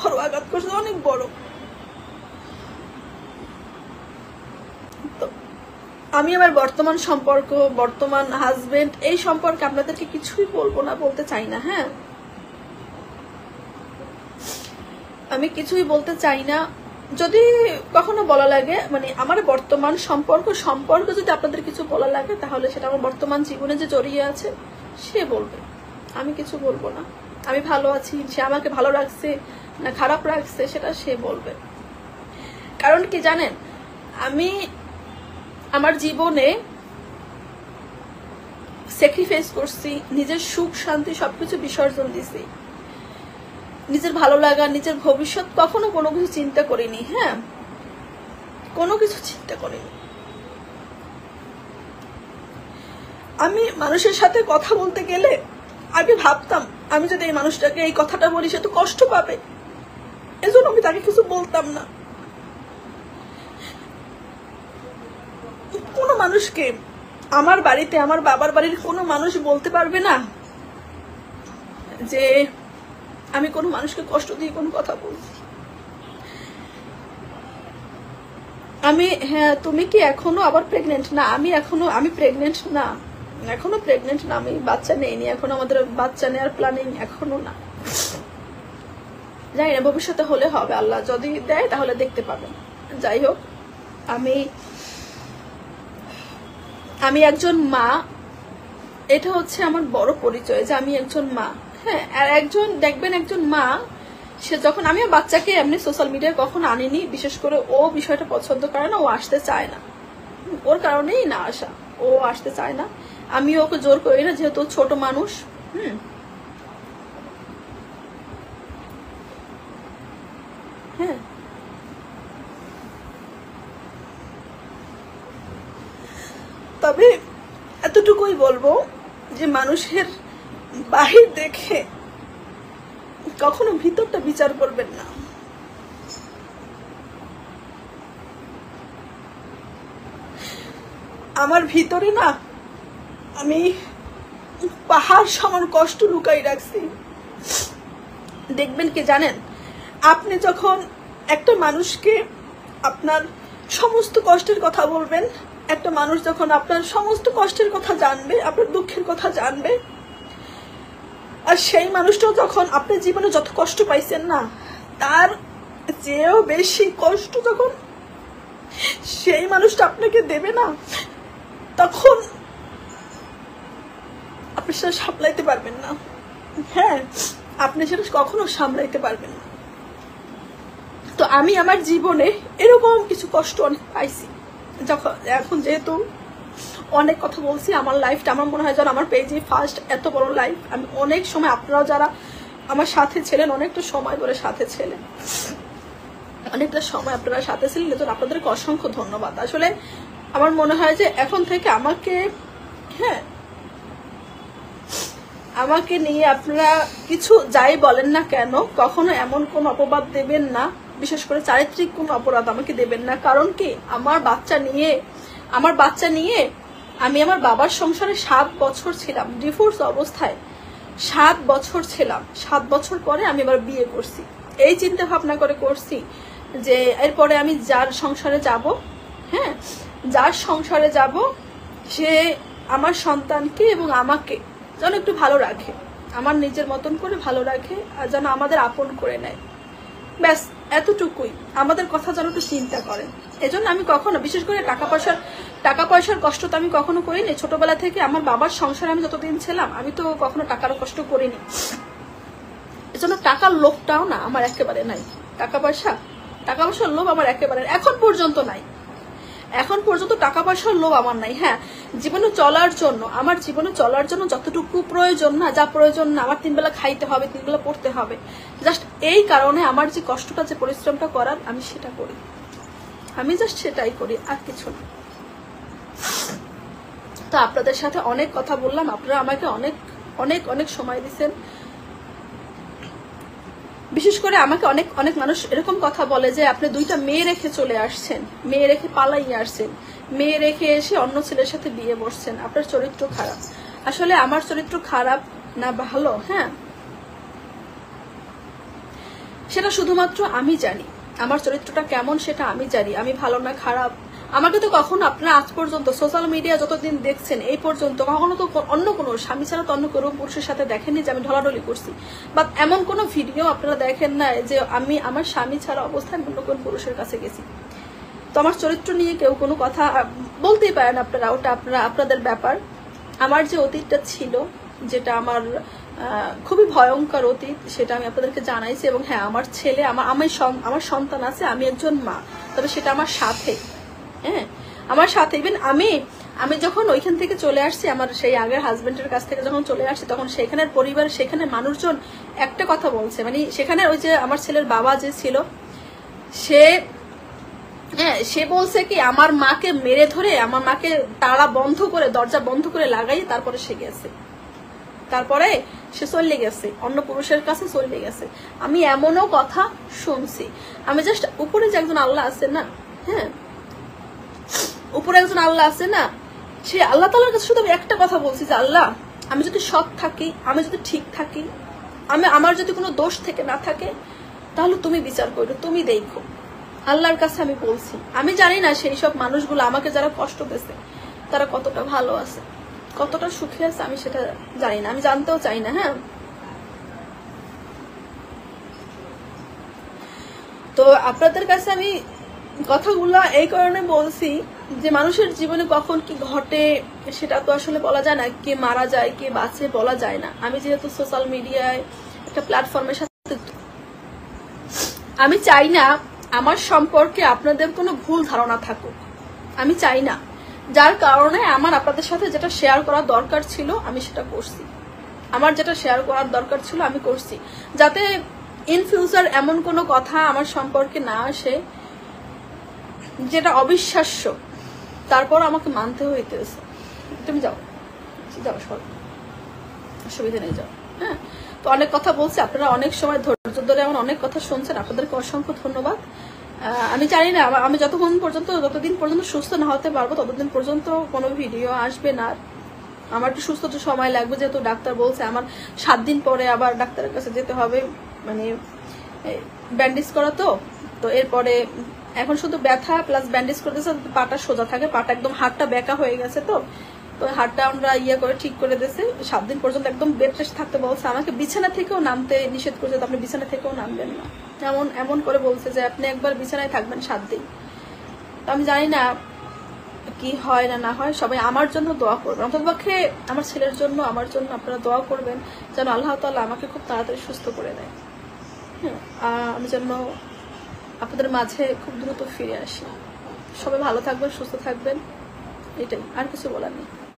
বড় আঘাত করছে, অনেক বড়। তো আমি আমার বর্তমান সম্পর্ক, বর্তমান হাজবেন্ড, এই সম্পর্কে আপনাদেরকে কিছুই বলবো না, বলতে চাই না। হ্যাঁ, আমি কিছুই বলতে চাই না। যদি কখনো বলা লাগে, মানে আমার বর্তমান সম্পর্ক যদি আপনাদের কিছু বলা লাগে, তাহলে সেটা আমার বর্তমান জীবনে যে জড়িয়ে আছে সে বলবে, আমি কিছু বলবো না। আমি ভালো আছি, সে আমাকে ভালো রাখছে না খারাপ রাখছে সেটা সে বলবে। কারণ কি জানেন, আমি আমার জীবনে স্যাক্রিফাইস করছি, নিজের সুখ শান্তি সবকিছু বিসর্জন দিছি, নিজের ভালো লাগা, নিজের ভবিষ্যৎ কখনো কোনো কিছু চিন্তা করিনি। হ্যাঁ, কোনো কিছু চিন্তা করিনি। আমি মানুষের সাথে কথা বলতে গেলে আমি ভাবতাম, আমি যদি এই মানুষটাকে এই কথাটা বলি সে তো কষ্ট পাবে, এজন্য আমি তাকে কিছু বলতাম না। কোনো মানুষকে, আমার বাড়িতে আমার বাবার বাড়ির কোনো মানুষ বলতে পারবে না যে আমি কোনো মানুষকে কষ্ট দিয়ে কোনো কথা বলছি। আমি, হ্যাঁ তুমি কি এখনো আবার প্রেগনেন্ট? না, আমি প্রেগনেন্ট না, এখনো প্রেগনেন্ট না, আমি বাচ্চা নেইনি এখনো, আমাদের বাচ্চা নেওয়ার প্ল্যানিং এখনো না। জানি না, ভবিষ্যতে হলে হবে, আল্লাহ যদি দেয় তাহলে দেখতে পাবেন। যাই হোক, আমি একজন মা, এটা হচ্ছে আমার বড় পরিচয় যে আমি একজন মা। হ্যাঁ, আর একজন দেখবেন একজন মা, সে যখন, আমি বাচ্চাকে এমনি সোশ্যাল মিডিয়ায় কখনো আনিনি, বিশেষ করে ও বিষয়টা পছন্দ করে না, ও আসতে চায় না, ওর কারণেই না আসা, ও আসতে চায় না, আমি ওকে জোর করি না, যেহেতু ছোট মানুষ। হ্যাঁ, তবে এতটুকুই বলবো যে মানুষের বাহির দেখে কখনো ভিতরটা বিচার করবেন না। আমার ভিতরে না, আমি পাহাড় সমান কষ্ট লুকাই রাখছি। দেখবেন কি জানেন, আপনি যখন একটা মানুষকে আপনার সমস্ত কষ্টের কথা বলবেন, একটা মানুষ যখন আপনার সমস্ত কষ্টের কথা জানবে, আপনার দুঃখের কথা জানবে, আর সেই মানুষটাও যখন আপনার জীবনে যত কষ্ট পাইছেন না, তার চেয়েও বেশি কষ্ট যখন সেই মানুষটা আপনাকে দেবে না, তখন আপনি সেটা সামলাইতে পারবেন না। হ্যাঁ, আপনি সেটা কখনো সামলাইতে পারবেন না। তো আমি আমার জীবনে এরকম কিছু কষ্ট অনেক পাইছি। যখন এখন যেহেতু অনেক কথা বলছি, আমার লাইফটা আমার মনে হয় যেন আমার পেজে ফার্স্ট এত বড় লাইফ। আমি অনেক সময়, আপনারাও যারা আমার সাথে ছিলেন, অনেকটা সময় ধরে সাথে ছিলেন, অনেকটা সময় আপনারা সাথে ছিলেন, এজন্য আপনাদেরকে অসংখ্য ধন্যবাদ। আসলে আমার মনে হয় যে এখন থেকে আমাকে, হ্যাঁ, আমাকে নিয়ে আপনারা কিছু যাই বলেন না কেন, কখনো এমন কোন অপবাদ দেবেন না, বিশেষ করে চারিত্রিক কোন অপরাধ আমাকে দেবেন না। কারণ কি, আমার বাচ্চা নিয়ে আমি আমার বাবার সংসারে 7 বছর ছিলাম, ডিভোর্স অবস্থায় 7 বছর ছিলাম। 7 বছর পরে আমি আবার বিয়ে করছি। এই চিন্তা ভাবনা করে করছি যে এরপরে আমি যার সংসারে যাব, হ্যাঁ, যার সংসারে যাব সে আমার সন্তানকে এবং আমাকে যেন একটু ভালো রাখে, আমার নিজের মতন করে ভালো রাখে, আর যেন আমাদের আপন করে নেয়, ব্যাস এতটুকুই। আমাদের কথা যেন একটু চিন্তা করেন। এজন্য আমি কখনো, বিশেষ করে টাকা পয়সার কষ্ট তো আমি কখনো করিনি। ছোটবেলা থেকে আমার বাবার সংসারে আমি যতদিন ছিলাম, আমি তো কখনো টাকার কষ্ট করিনি। এজন্য টাকার লোভটাও না আমার একেবারে নাই। টাকা পয়সার লোভ আমার একেবারে এখন পর্যন্ত নাই। এখন পর্যন্ত টাকা পয়সার লোভ আমার নাই। হ্যাঁ, জীবনে চলার জন্য যতটুকু প্রয়োজন, না যা প্রয়োজন না, আমার 3 বেলা খাইতে হবে, 3 বেলা পড়তে হবে, জাস্ট এই কারণে আমার যে কষ্টটা, যে পরিশ্রমটা করার, আমি সেটা করি, আমি জাস্ট সেটাই করি, আর কিছু না। তো আপনাদের সাথে অনেক কথা বললাম, আপনারা আমাকে অনেক অনেক অনেক সময় দিচ্ছেন। বিশেষ করে আমাকে অনেক মানুষ এরকম কথা বলে যে আপনি 2টা মেয়ে রেখে চলে আসছেন, মেয়ে রেখে পালাইয়ে আসছেন, মেয়ে রেখে এসে অন্য ছেলের সাথে বিয়ে বসছেন, আপনার চরিত্র খারাপ। আসলে আমার চরিত্র খারাপ না ভালো, হ্যাঁ, সেটা শুধুমাত্র আমি জানি। আমার চরিত্রটা কেমন সেটা আমি জানি, আমি ভালো না খারাপ। আমাকে তো কখনো আপনারা আজ পর্যন্ত সোশ্যাল মিডিয়া যতদিন দেখছেন এই পর্যন্ত কখনো তো অন্য কোনো স্বামী ছাড়া তো অন্য কোনো পুরুষের সাথে দেখেননি যে আমি ঢলাঢলি করছি, বা এমন কোনো ভিডিও আপনারা দেখেন না যে আমি আমার স্বামী ছাড়া অবস্থায় অন্য কোন পুরুষের কাছে গেছি। তো আমার চরিত্র নিয়ে কেউ কোনো কথা বলতেই পারেন আপনারা, ওটা আপনাদের ব্যাপার। আমার যে অতীতটা ছিল, যেটা আমার খুবই ভয়ঙ্কর অতীত, সেটা আমি আপনাদেরকে জানাইছি। এবং হ্যাঁ, আমার ছেলে, আমার সন্তান আছে, আমি একজন মা, তবে সেটা আমার সাথে, হ্যাঁ আমার সাথে। ইভেন আমি যখন ওইখান থেকে চলে আসছি, আমার সেই আগের হাজবেন্ডের কাছ থেকে যখন চলে আসছি, তখন সেখানের পরিবার, সেখানে মানুষজন একটা কথা বলছে, মানে সেখানে ওই যে আমার ছেলের বাবা যে ছিল, সে বলছে কি আমার মাকে মেরে ধরে, আমার মাকে তালা বন্ধ করে, দরজা বন্ধ করে লাগাই, তারপরে সে গেছে, তারপরে সে চলে গেছে, অন্য পুরুষের কাছে চলে গেছে। আমি এমনও কথা শুনছি। আমি জাস্ট উপরে যে একজন আল্লাহ আছে না, হ্যাঁ উপরে একজন আল্লাহ আছে না, সে আল্লাহ তাআলার কাছে শুধু আমি একটা কথা বলছি যে আল্লাহ, আমি যদি সৎ থাকি, আমি যদি ঠিক থাকি, আমার যদি কোনো দোষ থেকে না থাকে, তাহলে তুমি বিচার করো, তুমি দেখো। আল্লাহর কাছে আমি বলছি। আমি জানি না সেই সব মানুষগুলো আমাকে যারা কষ্ট দিয়েছে তারা কতটা ভালো আছে, কতটা সুখী আছে, আমি সেটা জানি না, আমি জানতেও চাই না। হ্যাঁ, তো আপনাদের কাছে আমি কথাগুলো এই কারণে বলছি যে মানুষের জীবনে কখন কি ঘটে সেটা তো আসলে বলা যায় না, কে মারা যায় কে বাঁচে বলা যায় না। আমি যেহেতু সোশ্যাল মিডিয়ায় একটা প্ল্যাটফর্মের সাথে, আমি চাই না আমার সম্পর্কে আপনাদের কোনো ভুল ধারণা থাকুক, আমি চাই না। যার কারণে আমার আপনাদের সাথে যেটা শেয়ার করার দরকার ছিল আমি সেটা করছি, আমার যেটা শেয়ার করার দরকার ছিল আমি করছি, যাতে ইন ফিউচার এমন কোনো কথা আমার সম্পর্কে না আসে যেটা অবিশ্বাস্য, তারপর আমাকে মানতে হইতেছে। তুমি যাও যাও, সর, অসুবিধা নেই, যাও। হ্যাঁ, তো অনেক কথা বলছি, আপনারা অনেক সময় ধৈর্য ধরে এমন অনেক কথা শুনছেন, আপনাদেরকে অসংখ্য ধন্যবাদ। আমি জানি না আমি যতদিন পর্যন্ত সুস্থ না হতে পারবো ততদিন পর্যন্ত কোনো ভিডিও আসবে না। আমার একটু সুস্থ সময় লাগবে, যেহেতু ডাক্তার বলছে আমার 7 দিন পরে আবার ডাক্তারের কাছে যেতে হবে, মানে ব্যান্ডেজ করা। তো এরপরে এখন শুধু ব্যথা প্লাস ব্যান্ডেজ করতেছে, পাটা সোজা থাকে, পাটা একদম হাড়টা বেঁকা হয়ে গেছে। তো হাড়টা আমরা করে ঠিক করে দিয়েছে। 7 দিন পর্যন্ত একদম বেড রেস্ট থাকতে বলছে, আমাকে বিছানা থেকেও নামতে নিষেধ করছে, আপনি বিছানা থেকেও নামবেন না, এমন করে বলছে যে আপনি একবার বিছানায় থাকবেন 7 দিন। তো আমি জানি না কি হয় না হয়, সবাই আমার জন্য দোয়া করবেন, অন্ততপক্ষে আমার ছেলের জন্য, আমার জন্য আপনারা দোয়া করবেন যেন আল্লাহ তাআলা আমাকে খুব তাড়াতাড়ি সুস্থ করে দেয়। হ্যাঁ, আমি যেন আপনাদের মাঝে খুব দ্রুত ফিরে আসি। সবাই ভালো থাকবেন, সুস্থ থাকবেন, এটাই, আর কিছু বলার নেই।